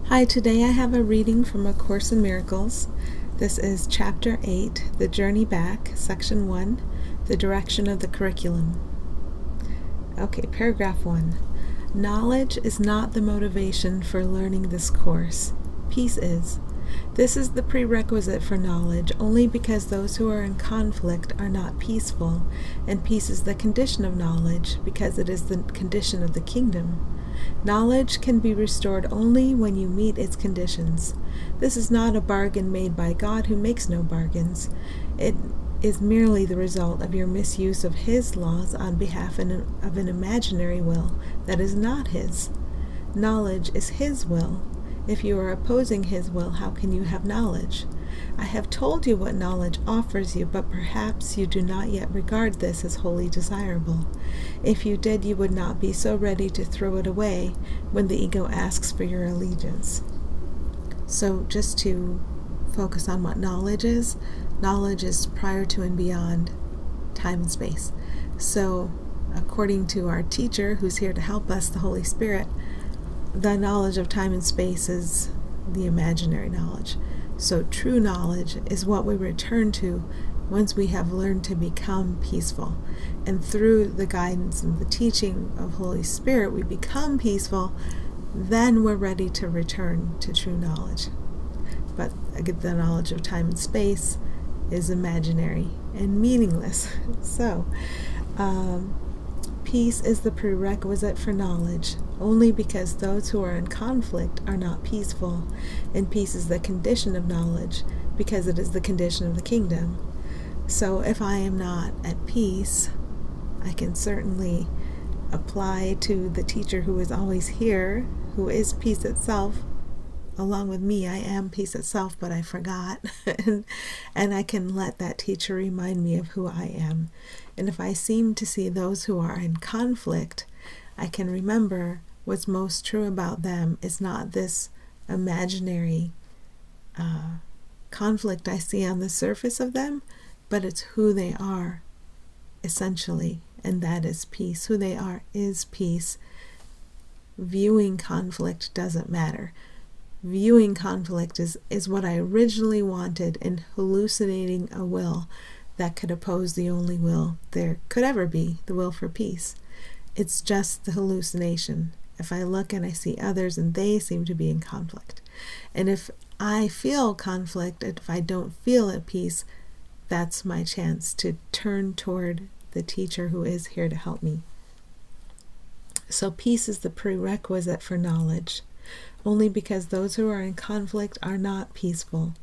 Hi, today I have a reading from A Course in Miracles. This is Chapter 8, The Journey Back, Section 1, The Direction of the Curriculum. Okay, Paragraph 1. Knowledge is not the motivation for learning this course. Peace is. This is the prerequisite for knowledge only because those who are in conflict are not peaceful, and peace is the condition of knowledge because it is the condition of the kingdom. Knowledge can be restored only when you meet its conditions. This is not a bargain made by God, who makes no bargains. It is merely the result of your misuse of His laws on behalf of an imaginary will that is not His. Knowledge is His will. If you are opposing His will, how can you have knowledge? I have told you what knowledge offers you, but perhaps you do not yet regard this as wholly desirable. If you did, you would not be so ready to throw it away when the ego asks for your allegiance. So just to focus on what knowledge is prior to and beyond time and space. So according to our teacher, who's here to help us, the Holy Spirit, the knowledge of time and space is the imaginary knowledge. So true knowledge is what we return to once we have learned to become peaceful. And through the guidance and the teaching of Holy Spirit, we become peaceful, then we're ready to return to true knowledge. But again, the knowledge of time and space is imaginary and meaningless. So, peace is the prerequisite for knowledge only because those who are in conflict are not peaceful, and peace is the condition of knowledge because it is the condition of the kingdom. So if I am not at peace, I can certainly apply to the teacher who is always here, who is peace itself. Along with me, I am peace itself, but I forgot. and I can let that teacher remind me of who I am. And if I seem to see those who are in conflict, I can remember what's most true about them is not this imaginary conflict I see on the surface of them, but it's who they are, essentially, and that is peace. Who they are is peace. Viewing conflict doesn't matter. Viewing conflict is what I originally wanted in hallucinating a will that could oppose the only will there could ever be, the will for peace. It's just the hallucination. If I look and I see others and they seem to be in conflict. And if I feel conflict, if I don't feel at peace, that's my chance to turn toward the teacher who is here to help me. So peace is the prerequisite for knowledge, only because those who are in conflict are not peaceful.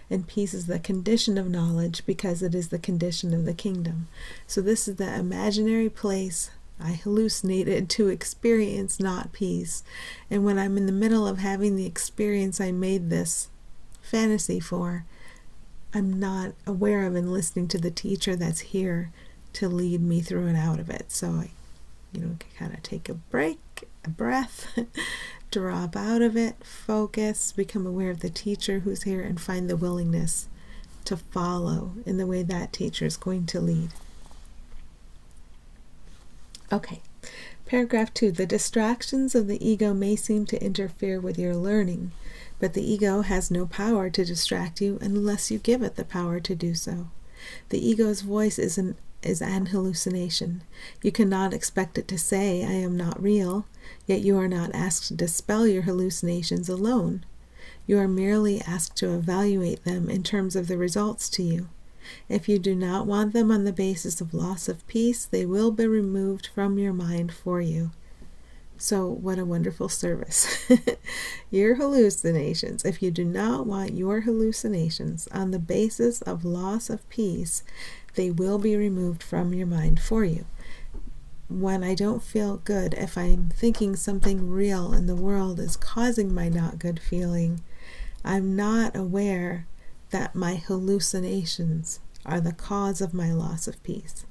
And peace is the condition of knowledge because it is the condition of the kingdom. So this is the imaginary place I hallucinated to experience not peace. And when I'm in the middle of having the experience I made this fantasy for, I'm not aware of and listening to the teacher that's here to lead me through and out of it. So I, can kind of take a break, a breath, drop out of it, focus, become aware of the teacher who's here, and find the willingness to follow in the way that teacher is going to lead. Okay, Paragraph 2. The distractions of the ego may seem to interfere with your learning, but the ego has no power to distract you unless you give it the power to do so. The ego's voice is an hallucination. You cannot expect it to say, I am not real, yet you are not asked to dispel your hallucinations alone. You are merely asked to evaluate them in terms of the results to you. If you do not want them on the basis of loss of peace, they will be removed from your mind for you. So what a wonderful service. Your hallucinations, if you do not want your hallucinations on the basis of loss of peace, they will be removed from your mind for you. When I don't feel good, if I'm thinking something real in the world is causing my not good feeling, I'm not aware that my hallucinations are the cause of my loss of peace.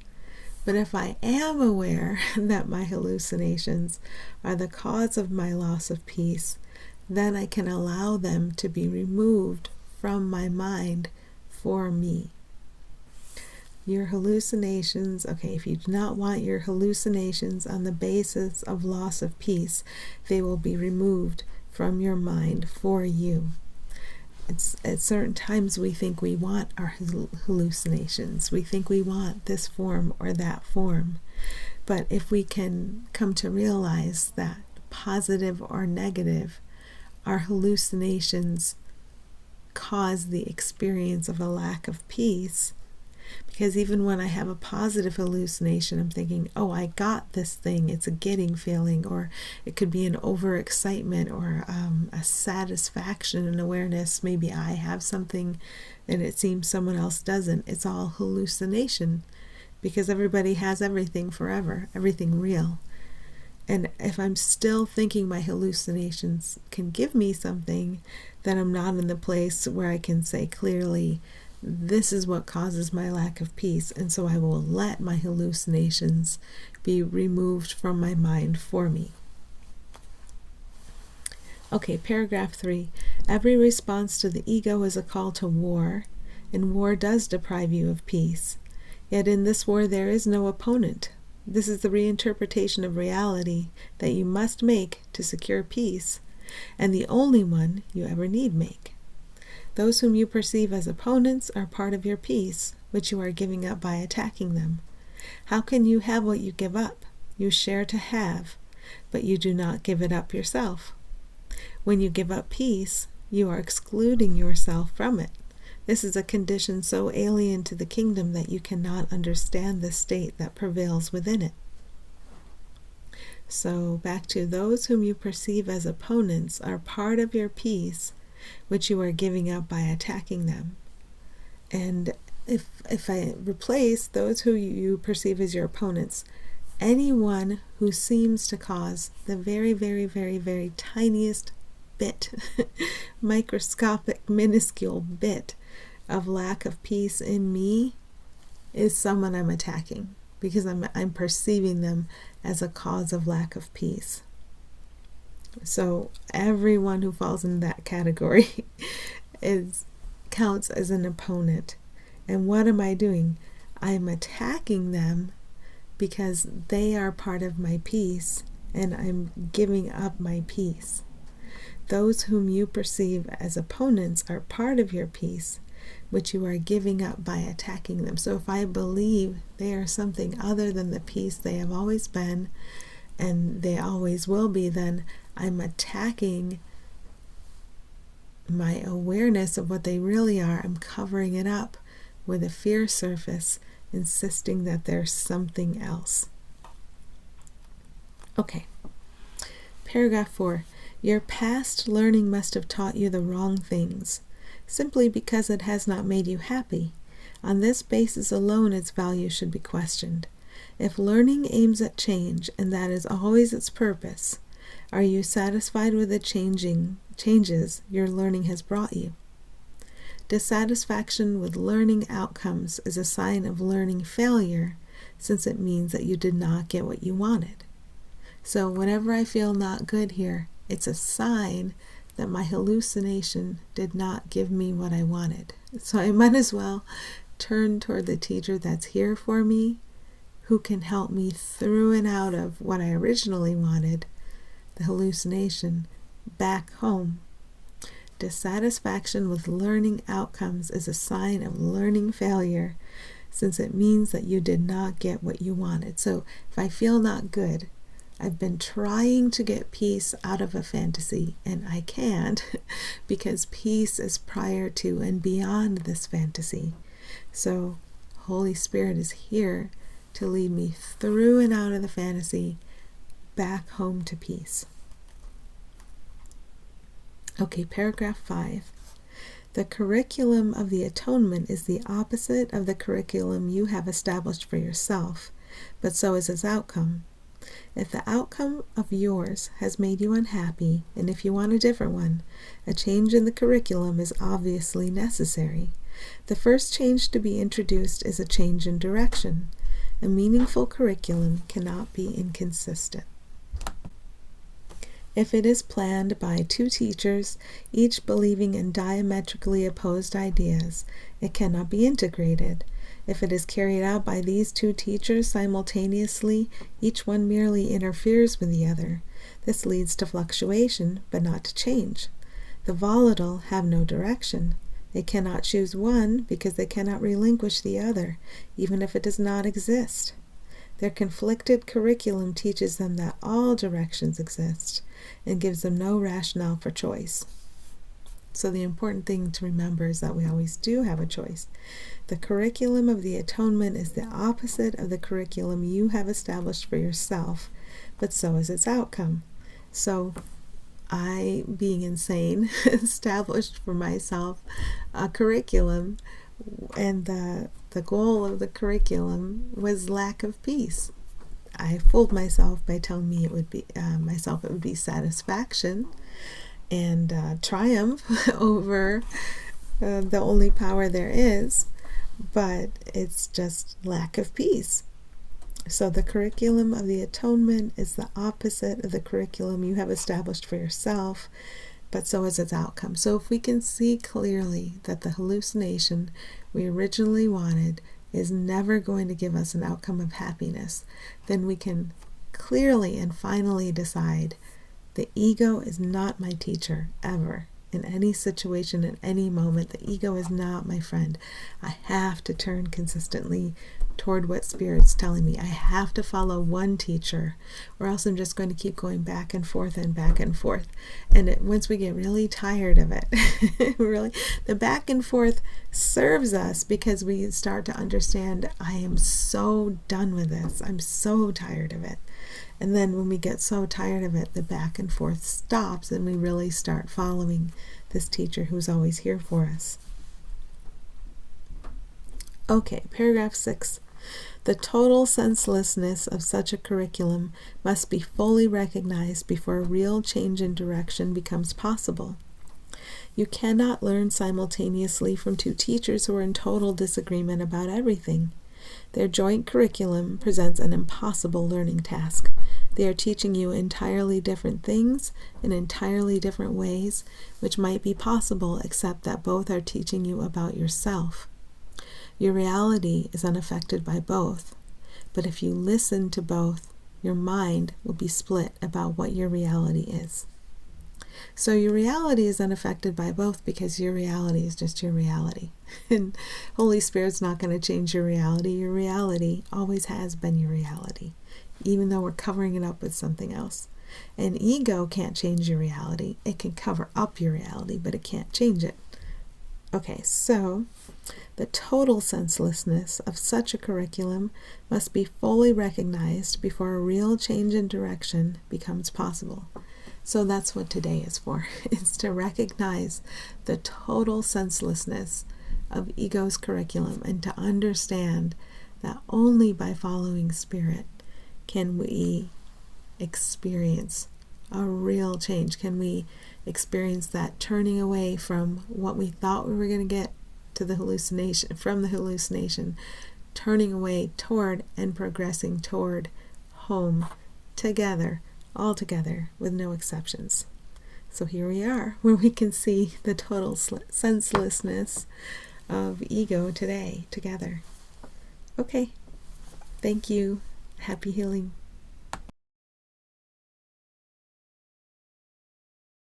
But if I am aware that my hallucinations are the cause of my loss of peace, then I can allow them to be removed from my mind for me. Your hallucinations, if you do not want your hallucinations on the basis of loss of peace, they will be removed from your mind for you. At certain times we think we want our hallucinations. We think we want this form or that form. But if we can come to realize that, positive or negative, our hallucinations cause the experience of a lack of peace. Because even when I have a positive hallucination, I'm thinking, oh, I got this thing. It's a getting feeling, or it could be an overexcitement, or a satisfaction and awareness. Maybe I have something and it seems someone else doesn't. It's all hallucination, because everybody has everything forever, everything real. And if I'm still thinking my hallucinations can give me something, then I'm not in the place where I can say clearly, this is what causes my lack of peace, and so I will let my hallucinations be removed from my mind for me. Okay, paragraph 3. Every response to the ego is a call to war, and war does deprive you of peace. Yet in this war there is no opponent. This is the reinterpretation of reality that you must make to secure peace, and the only one you ever need make. Those whom you perceive as opponents are part of your peace, which you are giving up by attacking them. How can you have what you give up? You share to have, but you do not give it up yourself. When you give up peace, you are excluding yourself from it. This is a condition so alien to the kingdom that you cannot understand the state that prevails within it. So back to those whom you perceive as opponents are part of your peace, which you are giving up by attacking them. And if I replace those who you perceive as your opponents, anyone who seems to cause the very, very, very, very tiniest bit, microscopic, minuscule bit of lack of peace in me is someone I'm attacking, because I'm perceiving them as a cause of lack of peace. So everyone who falls in that category counts as an opponent. And what am I doing? I'm attacking them because they are part of my peace, and I'm giving up my peace. Those whom you perceive as opponents are part of your peace, which you are giving up by attacking them. So if I believe they are something other than the peace they have always been, and they always will be, then I'm attacking my awareness of what they really are. I'm covering it up with a fear surface, insisting that there's something else. Okay. Paragraph 4. Your past learning must have taught you the wrong things, simply because it has not made you happy. On this basis alone, its value should be questioned. If learning aims at change, and that is always its purpose, are you satisfied with the changes your learning has brought you? Dissatisfaction with learning outcomes is a sign of learning failure, since it means that you did not get what you wanted. So whenever I feel not good here, it's a sign that my hallucination did not give me what I wanted. So I might as well turn toward the teacher that's here for me, who can help me through and out of what I originally wanted, the hallucination, back home. Dissatisfaction with learning outcomes is a sign of learning failure, since it means that you did not get what you wanted. So if I feel not good, I've been trying to get peace out of a fantasy, and I can't, because peace is prior to and beyond this fantasy. So Holy Spirit is here to lead me through and out of the fantasy, back home to peace. Okay, paragraph 5. The curriculum of the atonement is the opposite of the curriculum you have established for yourself, but so is its outcome. If the outcome of yours has made you unhappy, and if you want a different one, a change in the curriculum is obviously necessary. The first change to be introduced is a change in direction. A meaningful curriculum cannot be inconsistent. If it is planned by two teachers, each believing in diametrically opposed ideas, it cannot be integrated. If it is carried out by these two teachers simultaneously, each one merely interferes with the other. This leads to fluctuation, but not to change. The volatile have no direction. They cannot choose one because they cannot relinquish the other, even if it does not exist. Their conflicted curriculum teaches them that all directions exist and gives them no rationale for choice. So the important thing to remember is that we always do have a choice. The curriculum of the atonement is the opposite of the curriculum you have established for yourself, but so is its outcome. So I, being insane, established for myself a curriculum, and the goal of the curriculum was lack of peace. I fooled myself by telling me it would be satisfaction and triumph over the only power there is, but it's just lack of peace. So the curriculum of the atonement is the opposite of the curriculum you have established for yourself, but so is its outcome. So if we can see clearly that the hallucination we originally wanted is never going to give us an outcome of happiness, then we can clearly and finally decide the ego is not my teacher ever. In any situation, in any moment, the ego is not my friend. I have to turn consistently toward what Spirit's telling me. I have to follow one teacher, or else I'm just going to keep going back and forth and back and forth. And once we get really tired of it, really, the back and forth serves us because we start to understand, I am so done with this. I'm so tired of it. And then when we get so tired of it, the back and forth stops and we really start following this teacher who's always here for us. Okay, paragraph 6. The total senselessness of such a curriculum must be fully recognized before a real change in direction becomes possible. You cannot learn simultaneously from two teachers who are in total disagreement about everything. Their joint curriculum presents an impossible learning task. They are teaching you entirely different things in entirely different ways, which might be possible except that both are teaching you about yourself. Your reality is unaffected by both, but if you listen to both, your mind will be split about what your reality is. So your reality is unaffected by both because your reality is just your reality. And Holy Spirit's not going to change your reality. Your reality always has been your reality, even though we're covering it up with something else. And ego can't change your reality. It can cover up your reality, but it can't change it. Okay, so the total senselessness of such a curriculum must be fully recognized before a real change in direction becomes possible. So that's what today is for, is to recognize the total senselessness of ego's curriculum and to understand that only by following Spirit can we experience a real change. Can we experience that turning away from what we thought we were going to get to the hallucination, from the hallucination, turning away toward and progressing toward home together, all together, with no exceptions. So here we are, where we can see the total senselessness of ego today, together. Okay, thank you. Happy healing.